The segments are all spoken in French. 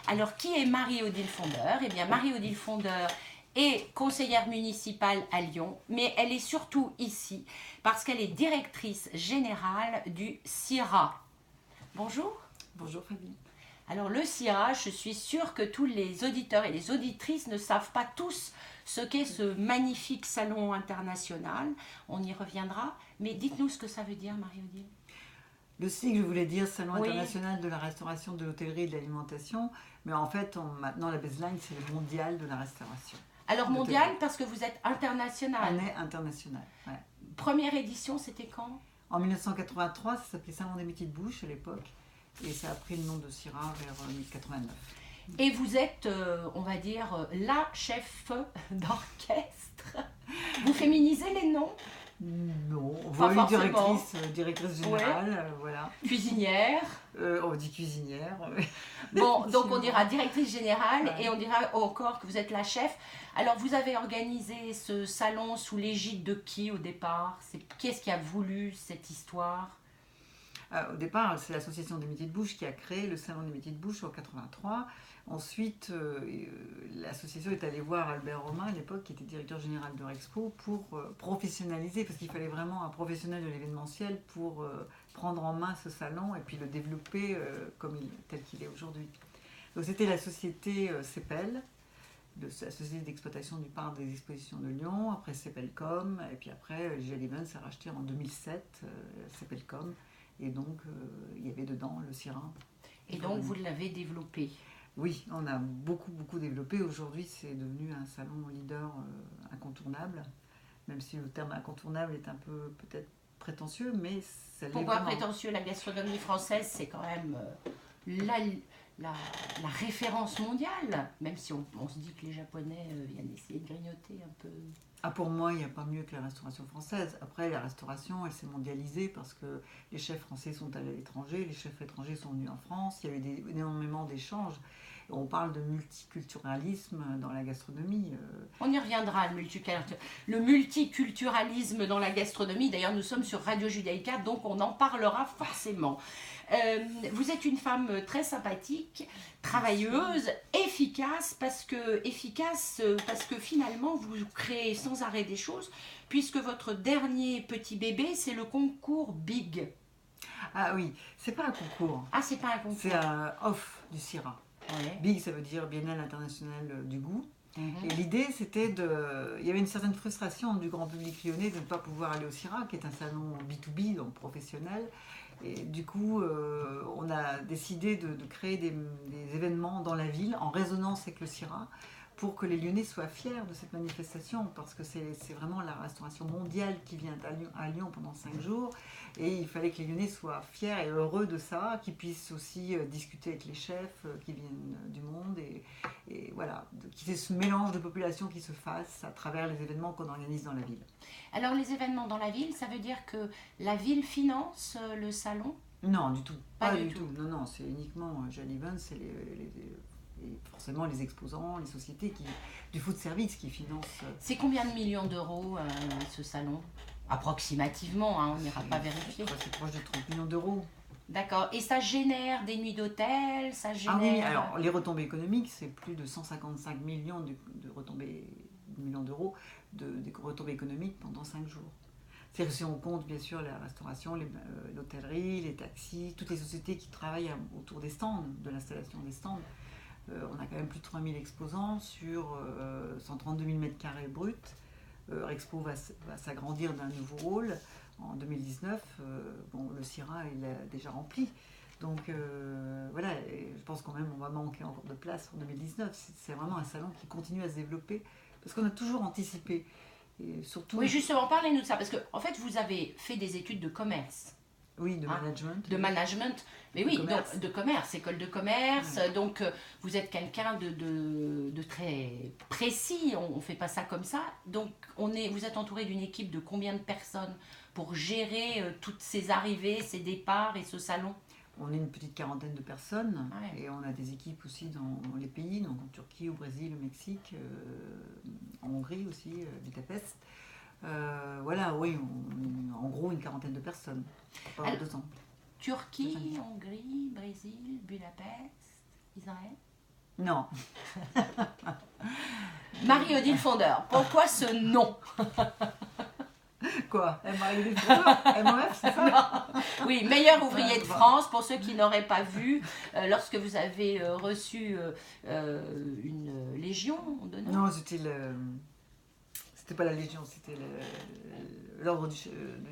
Alors, qui est Marie-Odile Fondeur? Eh bien, Marie-Odile Fondeur est conseillère municipale à Lyon, mais elle est surtout ici parce qu'elle est directrice générale du CIRA. Bonjour. Bonjour Fabien. Alors, le CIRA, je suis sûre que tous les auditeurs et les auditrices ne savent pas tous ce qu'est ce magnifique salon international. On y reviendra, mais dites-nous ce que ça veut dire, Marie-Odile. Le SIG, je voulais dire Salon Oui. international de la restauration, de l'hôtellerie et de l'alimentation, mais en fait, maintenant la baseline, c'est le mondial de la restauration. Alors, mondial, parce que vous êtes international. On est international, ouais. Première édition, c'était quand? En 1983, ça s'appelait Salon des métiers de bouche à l'époque, et ça a pris le nom de CIRA vers 1089. Et vous êtes, on va dire, la chef d'orchestre. Vous féminisez les noms? Non, Pas oui, forcément. directrice générale, voilà. Cuisinière. On dit cuisinière. Bon, donc on dira directrice générale Ouais. et on dira encore que vous êtes la chef. Alors, vous avez organisé ce salon sous l'égide de qui au départ? Qui est-ce qui a voulu cette histoire? Au départ, c'est l'association des métiers de bouche qui a créé le salon des métiers de bouche en 83. Ensuite, l'association est allée voir Albert Romain à l'époque, qui était directeur général de Rexpo, pour professionnaliser, parce qu'il fallait vraiment un professionnel de l'événementiel pour prendre en main ce salon et puis le développer tel qu'il est aujourd'hui. Donc c'était la société CEPEL, la société d'exploitation du parc des expositions de Lyon, après CEPELCOM, et puis après J.L. a racheté en 2007 CEPELCOM. Et donc, il y avait dedans le CIRA. Et donc, vous l'avez développé. Oui, on a beaucoup développé. Aujourd'hui, c'est devenu un salon leader incontournable, même si le terme incontournable est un peu peut-être prétentieux, mais ça l'est Pourquoi vraiment. prétentieux? La gastronomie française, c'est quand même la référence mondiale, même si on se dit que les Japonais viennent essayer de grignoter un peu. Ah, pour moi, il n'y a pas mieux que la restauration française. Après, la restauration, elle s'est mondialisée parce que les chefs français sont allés à l'étranger, les chefs étrangers sont venus en France, il y a eu énormément d'échanges. On parle de multiculturalisme dans la gastronomie. On y reviendra, le multiculturalisme dans la gastronomie. D'ailleurs, nous sommes sur Radio Judaïka, donc on en parlera forcément. Vous êtes une femme très sympathique, travailleuse, efficace parce que finalement vous créez sans arrêt des choses, puisque votre dernier petit bébé, c'est le concours Big. Ah oui, c'est pas un concours, Ah, c'est pas un concours. c'est un off du CIRA. Ouais. Big, ça veut dire Biennale internationale du goût. Mhm. Et l'idée, c'était de. Il y avait une certaine frustration du grand public lyonnais de ne pas pouvoir aller au CIRA, qui est un salon B2B, donc professionnel. Et du coup, on a décidé de créer des événements dans la ville en résonance avec le CIRA pour que les Lyonnais soient fiers de cette manifestation, parce que c'est vraiment la restauration mondiale qui vient à Lyon pendant 5 jours. Et il fallait que les Lyonnais soient fiers et heureux de ça, qu'ils puissent aussi discuter avec les chefs qui viennent du monde, et voilà, qu'il y ait ce mélange de population qui se fasse à travers les événements qu'on organise dans la ville. Alors, les événements dans la ville, ça veut dire que la ville finance le salon? Non, du tout. Pas du tout. Non, non, c'est uniquement J.L. c'est et forcément les exposants, les sociétés du food service qui financent. C'est combien de millions d'euros ce salon? Approximativement, hein, on n'ira pas vérifier. C'est proche de 30 millions d'euros. D'accord. Et ça génère des nuits d'hôtel, ça génère... Ah oui, alors les retombées économiques, c'est plus de 155 millions de retombées, millions d'euros de retombées économiques pendant 5 jours. C'est-à-dire que si on compte bien sûr la restauration, l'hôtellerie, les taxis, toutes les sociétés qui travaillent autour des stands, de l'installation des stands, on a quand même plus de 3000 exposants sur 132 000 m² bruts. Rexpo va s'agrandir d'un nouveau hall en 2019. Le CIRA il est déjà rempli. Donc voilà, je pense quand même on va manquer encore de place en 2019. C'est vraiment un salon qui continue à se développer parce qu'on a toujours anticipé. Et surtout, Oui, justement, parlez-nous de ça, parce que en fait, vous avez fait des études de commerce. oui, de management. De management, mais oui, donc de commerce, école de commerce, Ouais. donc vous êtes quelqu'un de très précis, on ne fait pas ça comme ça, donc vous êtes entouré d'une équipe de combien de personnes pour gérer toutes ces arrivées, ces départs et ce salon? On est une petite quarantaine de personnes. Ouais. Et on a des équipes aussi dans les pays, donc en Turquie, au Brésil, au Mexique, en Hongrie aussi, Budapest. Voilà, oui, en gros une quarantaine de personnes. Pas Alors, 200. Turquie, Hongrie, Brésil, Budapest. Israël? Non. Marie-Odile Fondeur, pourquoi ce nom? Quoi? Marie-Odile Fondeur? MOF, c'est ça? Oui, meilleur ouvrier de France, pour ceux qui n'auraient pas vu, lorsque vous avez reçu une Légion d'honneur. Non, c'était pas la Légion, c'était l'ordre du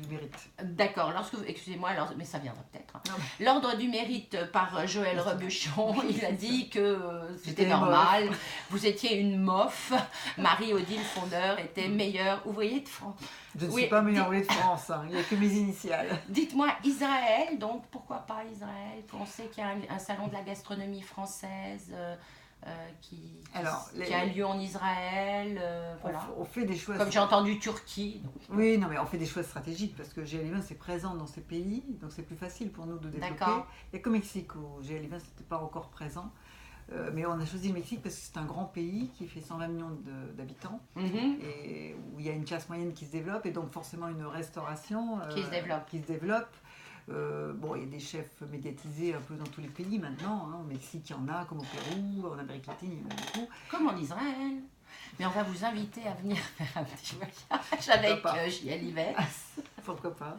mérite. D'accord, excusez-moi, mais ça viendra peut-être. Non. L'ordre du mérite par Joël Rebuchon, il a dit que c'était J'étais normal, vous étiez une mof, Marie-Odile Fondeur était meilleure ouvrier de France. Je ne Oui, suis pas meilleure ouvrier de France, hein. Il n'y a que mes initiales. Dites-moi, Israël, donc pourquoi pas Israël? On sait qu'il y a un salon de la gastronomie française qui a lieu en Israël. Voilà. On fait des choix. Comme j'ai entendu Turquie. Donc. Oui, non, mais on fait des choix stratégiques parce que GL20 c'est présent dans ces pays, donc c'est plus facile pour nous de développer. D'accord. Il y a que Mexique où GL20 c'était pas encore présent. Mais on a choisi le Mexique parce que c'est un grand pays qui fait 120 millions d'habitants et où il y a une classe moyenne qui se développe et donc forcément une restauration qui se développe. Bon, il y a des chefs médiatisés un peu dans tous les pays maintenant. Hein. Au Mexique, il y en a, comme au Pérou, en Amérique latine, il y en a beaucoup. Comme en Israël. Mais on va vous inviter à venir faire un petit voyage avec JL Yves. Pourquoi pas?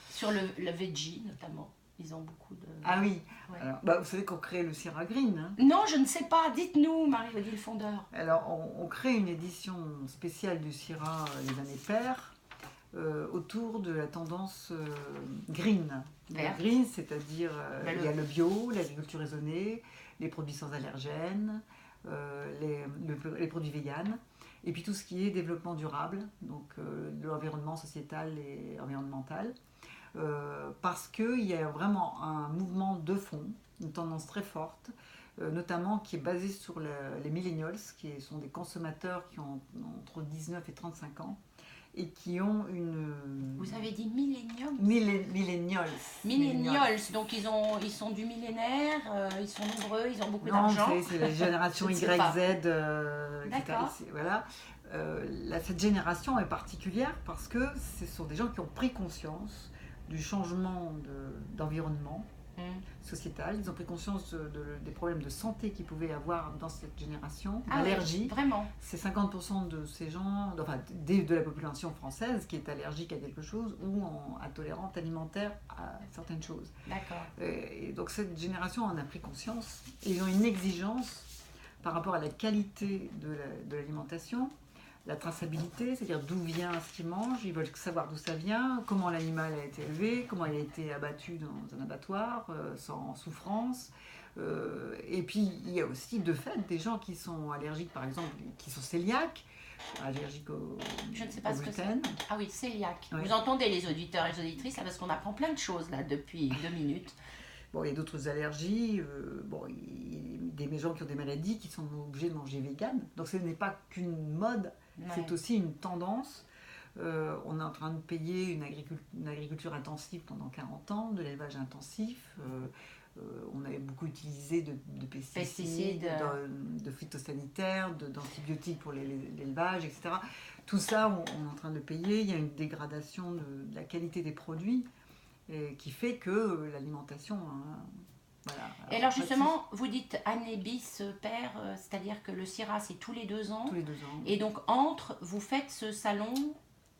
Sur le veggie notamment. Ils ont beaucoup de... Ah oui. Ouais. Alors, vous savez qu'on crée le Syrah Green. Hein. Non, je ne sais pas. Dites-nous, Marie-Odile Fondeur. Alors, on crée une édition spéciale du Syrah les années paires autour de la tendance green. Green, c'est-à-dire il y a le bio, l'agriculture raisonnée, les produits sans allergènes, les produits véganes, et puis tout ce qui est développement durable, donc l'environnement sociétal et environnemental. Parce qu'il y a vraiment un mouvement de fond, une tendance très forte, notamment qui est basée sur les millennials, qui sont des consommateurs qui ont entre 19 et 35 ans, et qui ont une... Vous avez dit millennials? Millennials. Millennials, donc ils sont du millénaire, ils sont nombreux, ils ont beaucoup d'argent. Non, c'est la génération YZ, etc. Voilà. Cette génération est particulière parce que ce sont des gens qui ont pris conscience du changement d'environnement sociétal. Ils ont pris conscience des problèmes de santé qu'ils pouvaient avoir dans cette génération, d'allergie. Oui, vraiment. C'est 50% de ces gens, enfin de la population française qui est allergique à quelque chose ou intolérante alimentaire à certaines choses. D'accord. Et donc cette génération en a pris conscience. Ils ont une exigence par rapport à la qualité de l'alimentation. La traçabilité, c'est-à-dire d'où vient ce qu'ils mangent, ils veulent savoir d'où ça vient, comment l'animal a été élevé, comment il a été abattu dans un abattoir, sans souffrance. Et puis il y a aussi de fait des gens qui sont allergiques, par exemple, qui sont cœliaques, allergiques au Je ne sais pas au ce que gluten. c'est. Ah oui, cœliaque. Oui. Vous entendez les auditeurs et les auditrices, là, parce qu'on apprend plein de choses là depuis 2 minutes. Bon, il y a d'autres allergies, des gens qui ont des maladies qui sont obligés de manger vegan. Donc ce n'est pas qu'une mode, c'est aussi une tendance. On est en train de payer une agriculture intensive pendant 40 ans, de l'élevage intensif. On avait beaucoup utilisé de pesticides, de phytosanitaires, d'antibiotiques pour l'élevage, etc. Tout ça, on est en train de le payer. Il y a une dégradation de la qualité des produits qui fait que l'alimentation... voilà. Et alors justement, vous dites année bis pair, c'est-à-dire que le Syrah c'est tous les 2 ans. Tous les 2 ans. Et donc vous faites ce salon.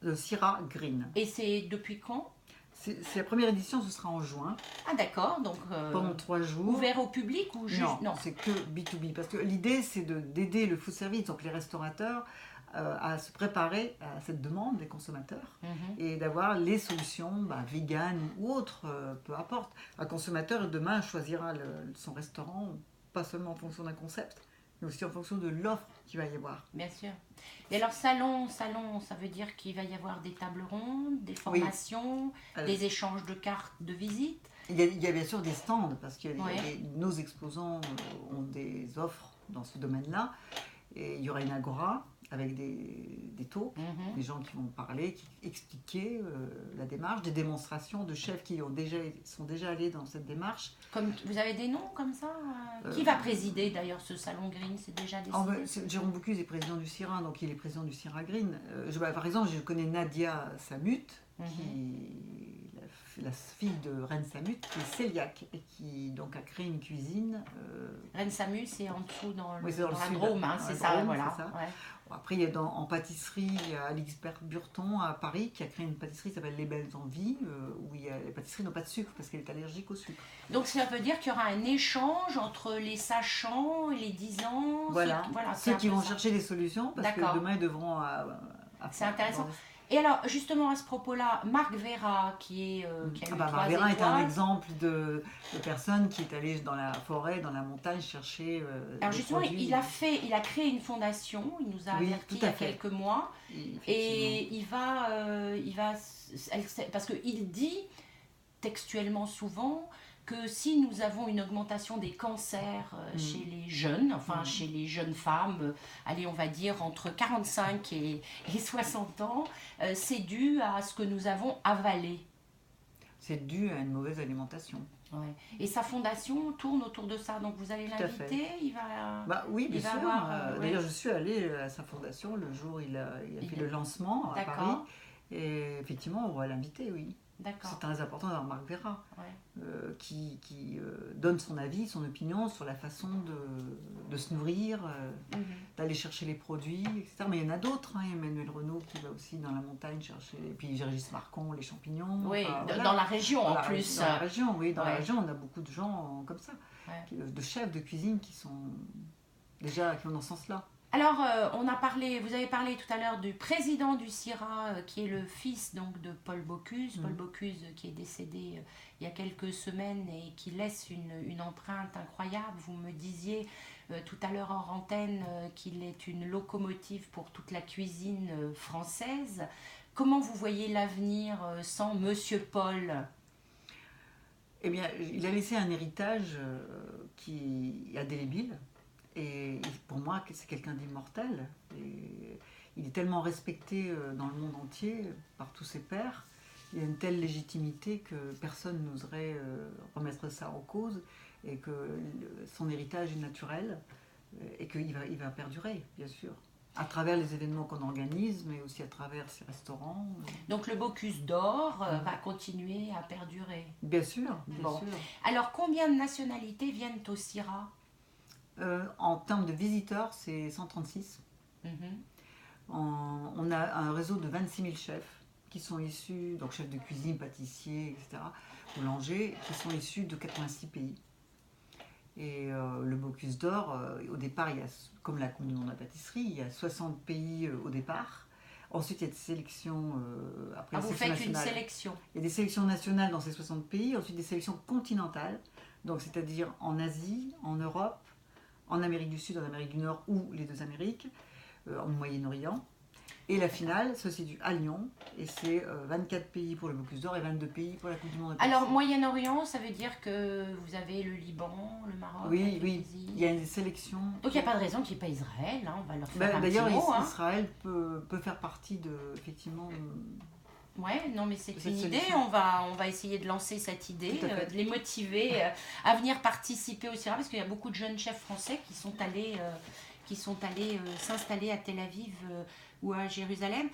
Le Syrah Green. Et c'est depuis quand? C'est la première édition, ce sera en juin. Ah d'accord, donc pendant 3 jours. Ouvert au public ou juste... Non, c'est que B2B. Parce que l'idée, c'est d'aider le food service, donc les restaurateurs, à se préparer à cette demande des consommateurs et d'avoir les solutions véganes ou autres, peu importe. Un consommateur demain choisira son restaurant pas seulement en fonction d'un concept, mais aussi en fonction de l'offre qu'il va y avoir. Bien sûr. Et alors salon, ça veut dire qu'il va y avoir des tables rondes, des formations, des échanges de cartes de visite. Il y a bien sûr des stands parce que nos exposants ont des offres dans ce domaine-là. Et il y aura une agora avec des taux, des gens qui vont parler, qui expliquer la démarche, des démonstrations de chefs qui sont déjà allés dans cette démarche. Comme, vous avez des noms comme ça Qui va présider d'ailleurs ce salon Green? C'est déjà décidé. Jérôme Bocuse est président du Syrah, donc il est président du Syrah Green. Par exemple, je connais Nadia Samut, qui la fille de Reine Samut, qui est cœliaque et qui donc a créé une cuisine. Reine Samu, c'est en dessous dans, Oui, c'est dans dans le la sud, Drôme, hein, dans c'est la ça, Drôme, voilà. c'est ça. Ouais. Bon, après, il y a en pâtisserie, il y a Alix Burton à Paris qui a créé une pâtisserie qui s'appelle Les Belles Envies, où les pâtisseries n'ont pas de sucre parce qu'elle est allergique au sucre. Donc ça veut dire qu'il y aura un échange entre les sachants et les 10 ans. Voilà, c'est ceux un qui peu vont ça. chercher des solutions parce que D'accord. demain ils devront. C'est intéressant. Et alors, justement, à ce propos-là, Marc Vera, qui a eu Marc Vera est un exemple de personne qui est allée dans la forêt, dans la montagne chercher. Alors des justement, produits. il a créé une fondation, il nous a Oui, avertis tout il y à a fait. quelques mois, et parce qu'il dit textuellement souvent que si nous avons une augmentation des cancers chez les jeunes, chez les jeunes femmes, allez, on va dire entre 45 et 60 ans, c'est dû à ce que nous avons avalé. C'est dû à une mauvaise alimentation. Ouais. Et sa fondation tourne autour de ça, donc vous allez l'inviter, il va... Oui, bien sûr. avoir, D'ailleurs, je suis allée à sa fondation le jour où il a fait le lancement à Paris. Et effectivement, on va l'inviter, oui. D'accord. C'est très important d'avoir Marc Vera, ouais. qui donne son avis, son opinion sur la façon de se nourrir, d'aller chercher les produits, etc. Mais il y en a d'autres. Emmanuel Renaud qui va aussi dans la montagne chercher, et puis Régis Marcon, les champignons. Oui, dans la région en plus. Dans la région, oui. Dans la région, on a beaucoup de gens comme ça, de chefs de cuisine qui sont déjà qui vont dans ce sens-là. Alors, vous avez parlé tout à l'heure du président du CIRA, qui est le fils donc, de Paul Bocuse. Paul Bocuse qui est décédé il y a quelques semaines et qui laisse une empreinte incroyable. Vous me disiez tout à l'heure hors antenne qu'il est une locomotive pour toute la cuisine française. Comment vous voyez l'avenir sans Monsieur Paul ? Eh bien, il a laissé un héritage qui est indélébile. Et pour moi, c'est quelqu'un d'immortel. Il est tellement respecté dans le monde entier par tous ses pairs. Il a une telle légitimité que personne n'oserait remettre ça en cause et que son héritage est naturel et qu'il va perdurer, bien sûr. À travers les événements qu'on organise, mais aussi à travers ses restaurants. Donc le Bocuse d'or va continuer à perdurer. Bien sûr, bien sûr. Alors combien de nationalités viennent au CIRA ? En termes de visiteurs, c'est 136. On a un réseau de 26 000 chefs qui sont issus, donc chefs de cuisine, pâtissiers, etc., boulangers, qui sont issus de 86 pays. Et le Bocuse d'or, au départ, il y a, comme la Coupe du monde de la pâtisserie, il y a 60 pays au départ. Ensuite, il y a des sélections. Après, vous faites une sélection. Il y a des sélections nationales dans ces 60 pays, ensuite des sélections continentales, donc c'est-à-dire en Asie, en Europe, en Amérique du Sud, en Amérique du Nord ou les deux Amériques, en Moyen-Orient. Et la finale se situe à Lyon, et c'est 24 pays pour le Bocuse d'or et 22 pays pour la Coupe du monde. Alors, Moyen-Orient, ça veut dire que vous avez le Liban, le Maroc, oui, il y a une sélection. Donc, il n'y a pas de raison qu'il n'y ait pas Israël, on va leur faire un d'ailleurs, petit mot. Israël peut faire partie de, effectivement... Ouais, non mais c'est une idée, on va essayer de lancer cette idée, de les motiver à venir participer au CIRA, parce qu'il y a beaucoup de jeunes chefs français qui sont allés s'installer à Tel Aviv ou à Jérusalem.